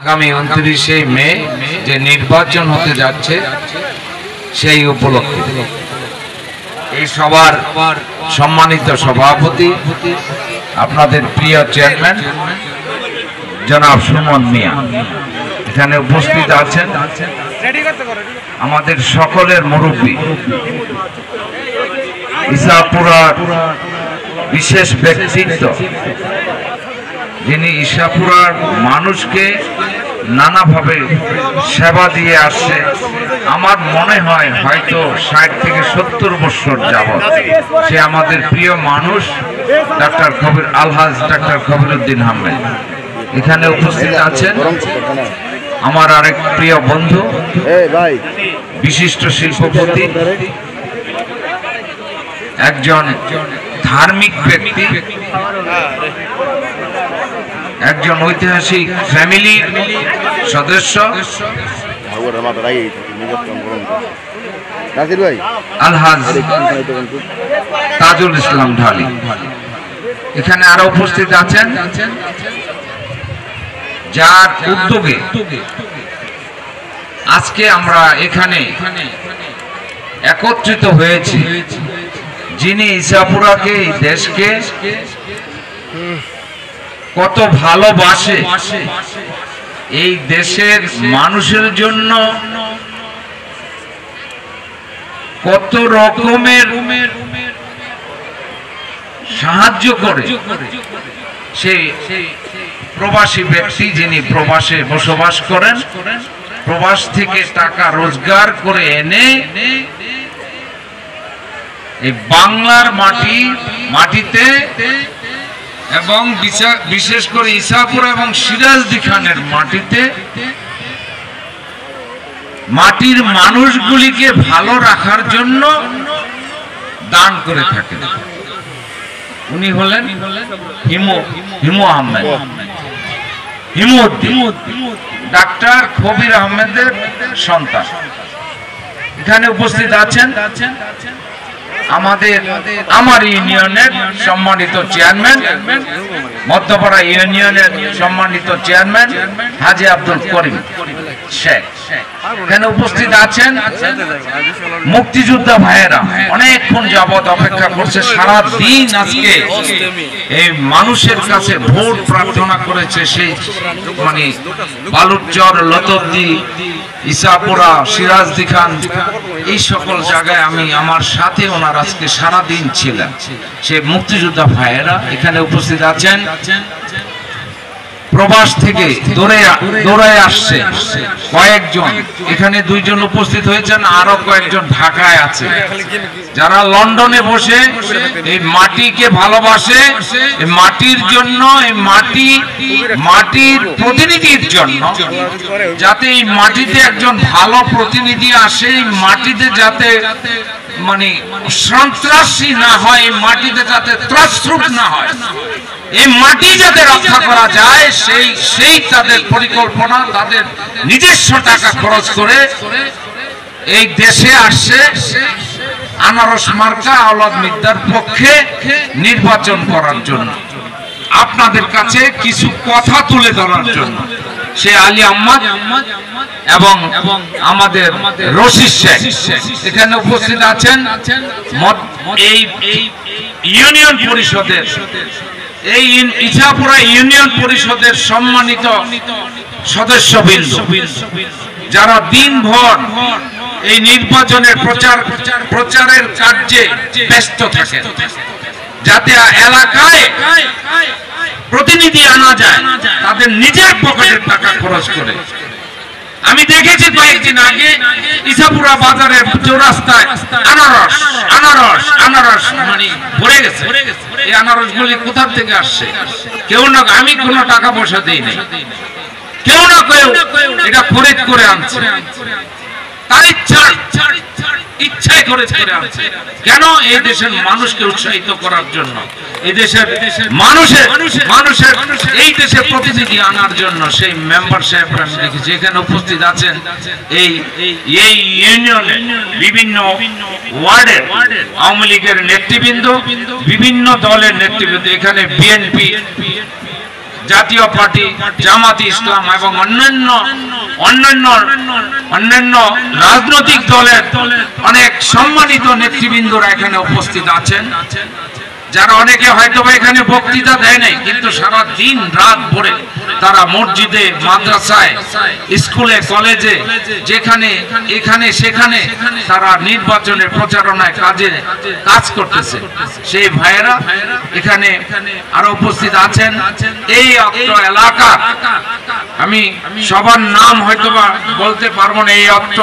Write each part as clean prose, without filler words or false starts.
আগামী 29শে মে যে নির্বাচন হতে যাচ্ছে সেই উপলক্ষে এই সবার সম্মানিত সভাপতি আপনাদের প্রিয় চেয়ারম্যান জনাব সুমন মিয়া এখানে উপস্থিত আছেন। আমাদের সকলের মুরব্বী ইসাপুরার বিশেষ ব্যক্তিত্ব, যিনি ইসাপুরার মানুষকে নানাভাবে সেবা দিয়ে আসছে। আমার মনে হয় হয়তো 60 থেকে 70 বছর যাবৎ সে আমাদের প্রিয় মানুষ ডাক্তার কবির আলহাজ ডাক্তার কবিরউদ্দিন আহমেদ এখানে উপস্থিত আছেন। আমার আরেক প্রিয় বন্ধু বিশিষ্ট শিল্পপতি, একজন ধার্মিক ব্যক্তি, একজন ঐতিহাসিক ফ্যামিলির সদস্য আলহাজ তাজুল ইসলাম ঢালি এখানে আরো উপস্থিত আছেন, যার উদ্যোগে আজকে আমরা এখানে একত্রিত হয়েছি, যিনি ইসাপুরাকে এই দেশকে কত ভালোবাসে, এই দেশের মানুষের জন্য কত রকমের সাহায্য করে। সেই প্রবাসী ব্যক্তি যিনি প্রবাসে বসবাস করেন, প্রবাস থেকে টাকা রোজগার করে এনে এই বাংলার মাটিতে এবং বিশেষ করে ইসাপুরা এবং সিরাজদি খানের মাটিতে মাটির মানুষগুলিকে ভালো রাখার জন্য দান করে থাকেন। উনি হলেন হিমু আহমেদ, হিমুদ্দিন ডাক্তার কবির আহমেদের সন্তান। এখানে উপস্থিত আছেন আমার ইউনিয়নের সম্মানিত চেয়ারম্যান, মধ্যপাড়া ইউনিয়নের সম্মানিত চেয়ারম্যান হাজি আব্দুল করিম শেখ। এখানে উপস্থিত আছেন মুক্তিযোদ্ধা ভাইয়েরা, অনেকক্ষণ যাবৎ অপেক্ষা করছে, সারা দিন আজকে এই মানুষের কাছে ভোট প্রার্থনা করেছে। সেই মানে বালুরচর, লতবদি, ইসাপুরা, সিরাজদি খান, এই সকল জায়গায় আমি আমার সাথে ওনার আজকে সারা দিন ছিলেন। সে মুক্তিযোদ্ধা ভাইয়েরা এখানে উপস্থিত আছেন, প্রবাস থেকে দৌড়ায় আসছে কয়েকজন, এখানে 2 জন উপস্থিত হয়েছেন, আরো কয়েকজন ঢাকায় আছে, যারা লন্ডনে বসে এই মাটিকে ভালোবাসে, এই মাটির জন্য, এই মাটির প্রতিনিধির জন্য, যাতে এই মাটিতে একজন ভালো প্রতিনিধি আসে, এই মাটিতে যাতে মানে সন্ত্রাসী না হয়, এই মাটিতে যাতে ত্রাসরূপ না হয়, এই মাটি যাতে রক্ষা করা যায়, সেই তাদের পরিকল্পনা, তাদের নিজস্ব টাকা খরচ করে এই দেশে আসছে আনারস মার্কা আওলাদ মিদ্দার পক্ষে নির্বাচন করার জন্য, আপনাদের কাছে কিছু কথা তুলে ধরার জন্য। সে আলী আহমদ এবং আমাদের রশিদ শেখ এখানে উপস্থিত আছেন। এই ইউনিয়ন পরিষদের, এই ইসাপুরা ইউনিয়ন পরিষদের সম্মানিত সদস্যবৃন্দ, যারা দিনভর এই নির্বাচনের প্রচারের কার্যে ব্যস্ত থাকে, যাতে এলাকায় প্রতিনিধি আনা যায়, তাদের নিজের পকেটের টাকা খরচ করে। আমি দেখেছি কয়েকদিন আগে ইসাপুরা বাজারের চৌরাস্তায় আনারস মানে ভরে গেছে। এই আনারস গুলি কোথা থেকে আসছে? কেউ না, আমি কোনো টাকা পয়সা দিই নাই, কেউ না কেউ এটা খরিদ করে আনছে, তার ইচ্ছায় খরিদ করে আনছে। কেন? এই দেশের মানুষকে উৎসাহিত করার জন্য, এই দেশের মানুষের এই দেশে প্রতিনিধি আনার জন্য। সেই মেম্বার সাহেবরা আমি দেখেছি এখানে উপস্থিত আছেন। এই ইউনিয়নে বিভিন্ন ওয়ার্ডের আওয়ামী লীগের নেতৃবৃন্দ, বিভিন্ন দলের নেতৃবৃন্দ, এখানে বিএনপি জাতীয় পার্টি, জামাতি ইসলাম এবং অন্যান্য রাজনৈতিক দলের অনেক সম্মানিত নেতৃবৃন্দরা এখানে উপস্থিত আছেন, যারা অনেকে হয়তো এখানে বক্তৃতা দেয় নাই, কিন্তু সারা দিন রাত ভরে তারা মসজিদে, মাদ্রাসায়, স্কুলে, কলেজে, যেখানে এখানে সেখানে তারা নির্বাচনের প্রচারণায় কাজ করতেছে। সেই ভাইয়েরা এখানে আরো উপস্থিত আছেন। এই অত্র এলাকা, আমি সবার নাম হয়তোবা বলতে পারবো না, এই অত্র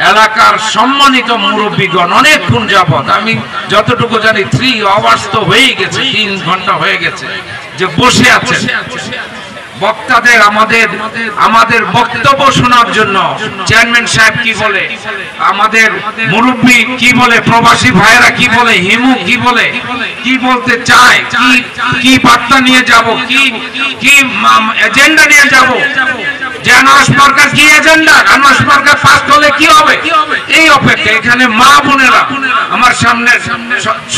এলাকার সম্মানিত মুরব্বীগণ অনেকক্ষণ যাবত, আমি যতটুকু জানি 3 আওয়ার্স তো হয়ে গেছে, 3 ঘন্টা হয়ে গেছে যে বসে আছেন বক্তাদের আমাদের বক্তব্য শোনার জন্য। চেয়ারম্যান সাহেব কি বলে, আমাদের মুরব্বী কি বলে, প্রবাসী ভাইয়েরা কি বলে, হিমু কি বলে, কি বলতে চায়, কি বার্তা নিয়ে যাব, কি এজেন্ডা নিয়ে যাব, যে আনোয়ার সরকার কি এজেন্ডা, আনোয়ার সরকার পাস হলে কি হবে, এই অপেক্ষা। এখানে মা বোনেরা, আমার সামনে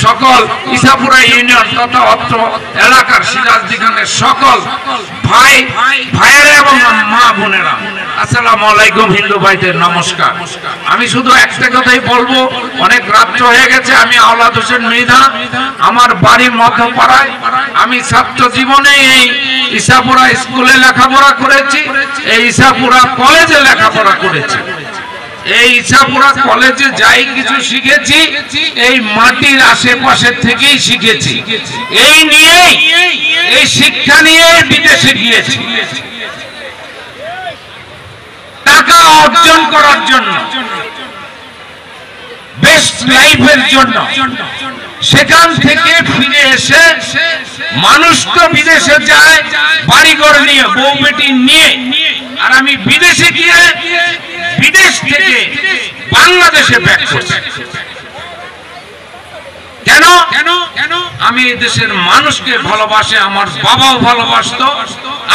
সকল ইসাপুরা ইউনিয়ন তথা অত্র এলাকার সিরাজদি খানের সকল ভাইয়েরা এবং মা বোনেরা, আসসালামু আলাইকুম। হিন্দু ভাইদের নমস্কার। আমি শুধু একটা কথাই বলবো, অনেক রাত্র হয়ে গেছে। আমি আওলাদ হোসেন মৃধা, আমার বাড়ি মধ্যপাড়ায়। আমি ছাত্র জীবনে এই ইসাপুরা স্কুলে লেখাপড়া করেছি, এই ইসাপুরা কলেজে লেখাপড়া করেছি। এই ইসাপুরা কলেজে যাই কিছু শিখেছি এই মাটির আশেপাশে থেকেই শিখেছি। এই শিক্ষা নিয়ে বিদেশে গিয়েছি টাকা অর্জন করার জন্য, বেস্ট লাইফের জন্য। সেখান থেকে ফিরে এসে মানুষ তো বিদেশে যায় বাড়িঘর নিয়ে, বউ বেটি নিয়ে, আর আমি বিদেশে গিয়ে বিদেশ থেকে বাংলাদেশে ব্যাক করছি। কেন? আমি এই দেশের মানুষকে ভালোবাসি, আমার বাবাও ভালোবাসতো,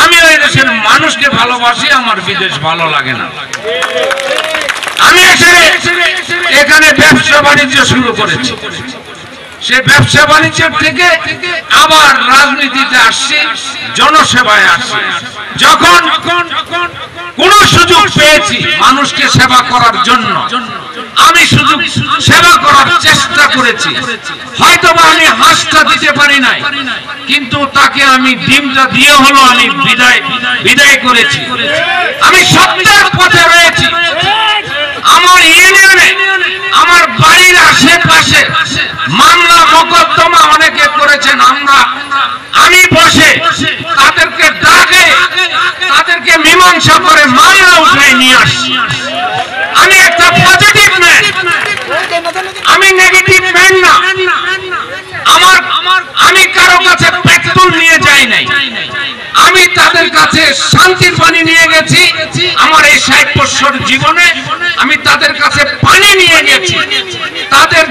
আমি ওই দেশের মানুষকে ভালোবাসি, আমার বিদেশ ভালো লাগে না। আমি এখানে ব্যবসা বাণিজ্য শুরু করেছি, সে ব্যবসা বাণিজ্যের থেকে আবার রাজনীতিতে আসছি, জনসেবায় আসছি। যখন কোন সুযোগ পেয়েছি মানুষকে সেবা করার জন্য, আমি সুযোগ সেবা করার চেষ্টা করেছি। হয়তোবা আমি হাঁসটা দিতে পারি নাই, কিন্তু তাকে আমি ডিমটা দিয়ে হলো আমি বিদায় করেছি। আমি সত্যের পথে রয়েছি। আমার ইউনিয়নে, আমার বাড়ির আশেপাশে মামলা মোকদ্দমা অনেকে করেছেন, আমি বসে তাদেরকে ডাকে, তাদেরকে মীমাংসা করে মামলা উঠাই নিয়ে আসি। আমি একটা পজিটিভ ম্যান, আমি নেগেটিভ ম্যান না। আমি কারো কাছে পেট্রোল নিয়ে যাই নাই, আমি তাদের কাছে শান্তির পানি নিয়ে গেছি। আমার এই 60 বছর জীবনে আমি তাদের কাছে পানি নিয়ে গেছি, তাদের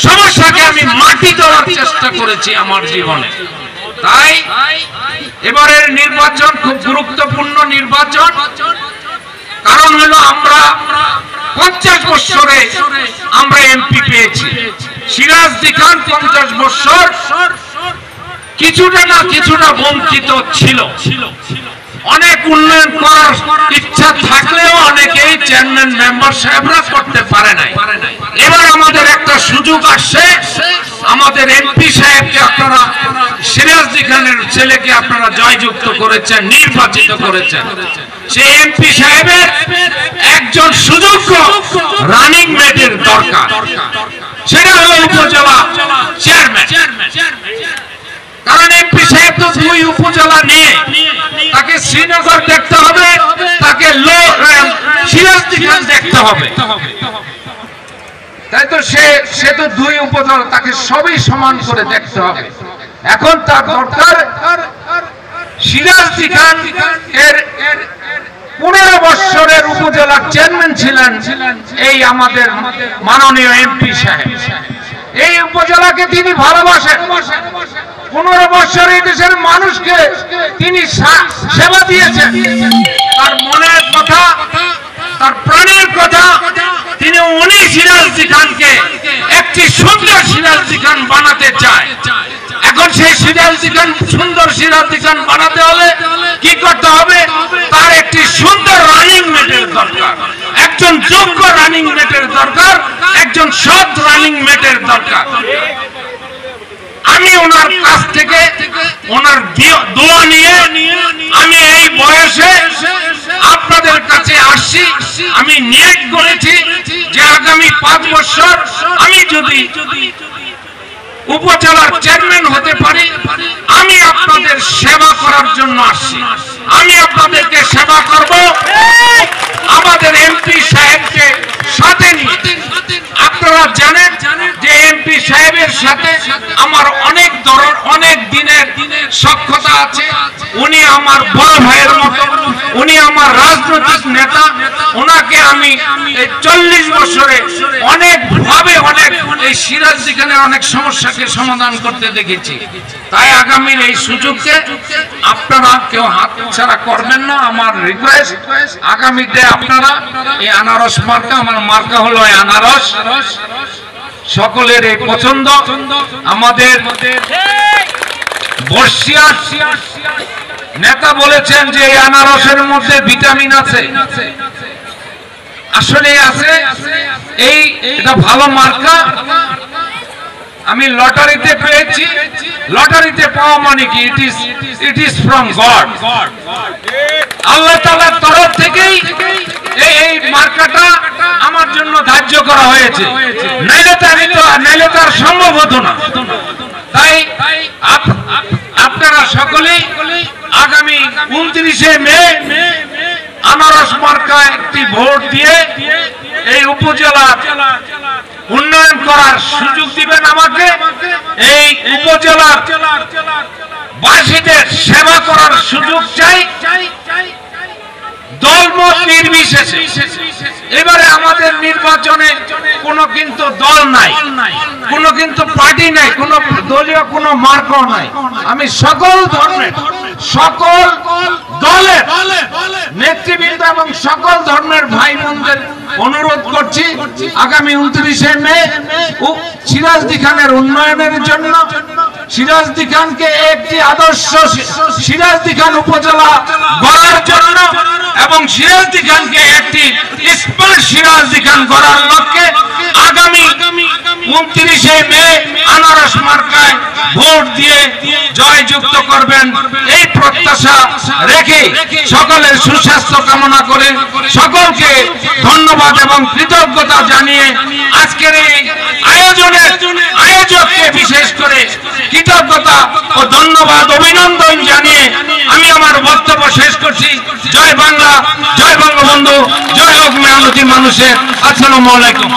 সমস্যাকে আমি মাটি দেওয়ার চেষ্টা করেছি আমার জীবনে। তাই এবারের নির্বাচন খুব গুরুত্বপূর্ণ নির্বাচন। কারণ হলো আমরা 50 বছরে আমরা এমপি পেয়েছি। সিরাজদি খান 50 বছর কিছুটা না কিছুটা বঞ্চিত ছিল। অনেক উন্নয়ন করার ইচ্ছা থাকলেও অনেকেই চেয়ারম্যান মেম্বার সাহেবরা করতে পারে নাই। এবার আমাদের একটা সুযোগ আসছে, আমাদের এমপি সাহেবকে আপনারা, সিরাজদি খানের ছেলেকে আপনারা জয়যুক্ত করেছেন, নির্বাচিত করেছেন। সেই এমপি সাহেবের একজন সুযোগ্য রানিং মেটের দরকার, সেটা হলো উপজেলা চেয়ারম্যান। কারণ এমপি সাহেব তো 2 উপজেলা নিয়ে, তাকে শ্রীনগর দেখতে হবে, তাকে সিরাজদি খান দেখতে হবে। তাই তো সে তো 2 উপজেলা, তাকে সবই সমান করে দেখতে হবে। এখন তার দরকার সিরাজদি খান এর 15 বছরের উপজেলার চেয়ারম্যান ছিলেন এই আমাদের মাননীয় এমপি সাহেব। এই উপজেলাকে তিনি ভালোবাসেন। 15 বছর এই দেশের মানুষকে তিনি সেবা দিয়েছেন। তার মনের কথা, তার প্রাণের কথা, উনি সিরাজদি খানকে একটি সুন্দর সিরাজদি খান বানাতে চায়। এখন এখন সেই সিরাজদি খান, সুন্দর সিরাজদি খান বানাতে হলে কি করতে হবে? তার একটি সুন্দর রানিং মেটের দরকার, একজন যোগ্য রানিং মেটের দরকার, একজন সৎ রানিং মেটের দরকার। আমি ওনার কাছ থেকে ওনার দোয়া নিয়ে আমি এই বয়সে আপনাদের কাছে আসছি। আমি নিয়ত করেছি যে আগামী 5 বছর আমি যদি উপজেলার চেয়ারম্যান হতে পারি, আমি আপনাদের সেবা করার জন্য আসছি। আমি আপনাদেরকে সেবা করব আমাদের এমপি সাহেবকে সাথে নিয়ে। আপনারা জানেন যে এমপি সাহেবের সাথে আমার অনেক দিনের সখ্যতা আছে। উনি আমার বড় ভাইয়ের মতো, উনি আমার রাজনৈতিক নেতা। ওনাকে আমি এই 40 বছরে অনেক এই সিরাজদি খানের অনেক সমস্যাকে সমাধান করতে দেখেছি। তাই আগামীর এই সুযোগকে আপনারা কেউ হাতছাড়া করবেন না। আমার রিকোয়েস্ট, আগামীতে আপনারা এই আনারস মার্কা, আমার মার্কা হলো আনারস, সকলের এই পছন্দ। আমাদের বর্ষিয়ার নেতা বলেছেন যে এই আনারসের মধ্যে ভিটামিন আছে, আসলে আছে। এটা ভালো মার্কা। আমি লটারিতে পেয়েছি। লটারিতে পাওয়া মানে কি? It is from God. Allah তাআলার তরফ থেকেই এই মার্কাটা আমার জন্য ধার্য করা হয়েছে, নাইলে তার সম্ভব হতো না। তাই আপনারা সকলেই আগামী 29শে মে আনারস মার্কায় একটি ভোট দিয়ে এই উপজেলা উন্নয়ন করার সুযোগ দিবেন আমাকে। এই উপজেলার বাসীদের সেবা করার সুযোগ চাই, দলমত নির্বিশেষে। এবারে আমাদের নির্বাচনে কোনো কিন্তু দল নাই, কোনো কিন্তু পার্টি নাই, কোনো দলীয় কোনো মার্কাও নাই। আমি সকল ধর্মের, সকল দলের নেতৃবৃন্দ এবং সকল ধর্মের ভাই বোনদের অনুরোধ করছি, আগামী 29শে মে সিরাজদি খানের উন্নয়নের জন্য, সিরাজদি খানকে একটি আদর্শ সিরাজদি খান উপজেলা গড়ার জন্য এবং সিরাজদি খানকে একটি স্মার্ট সিরাজদি খান গড়ার লক্ষ্যে আগামী 29শে মে আনারস মার্কায় ভোট দিয়ে জয়যুক্ত করবেন, এই প্রত্যাশা রেখে সকলের সুস্বাস্থ্য কামনা করে সকলকে ধন্যবাদ এবং কৃতজ্ঞতা জানিয়ে আজকের এই আয়োজককে বিশেষ করে কৃতজ্ঞতা ও ধন্যবাদ, অভিনন্দন জানিয়ে আমি আমার বক্তব্য শেষ করছি। জয় বাংলা, জয় বঙ্গবন্ধু, জয় হোক মেহনতি মানুষের। আসসালামু আলাইকুম।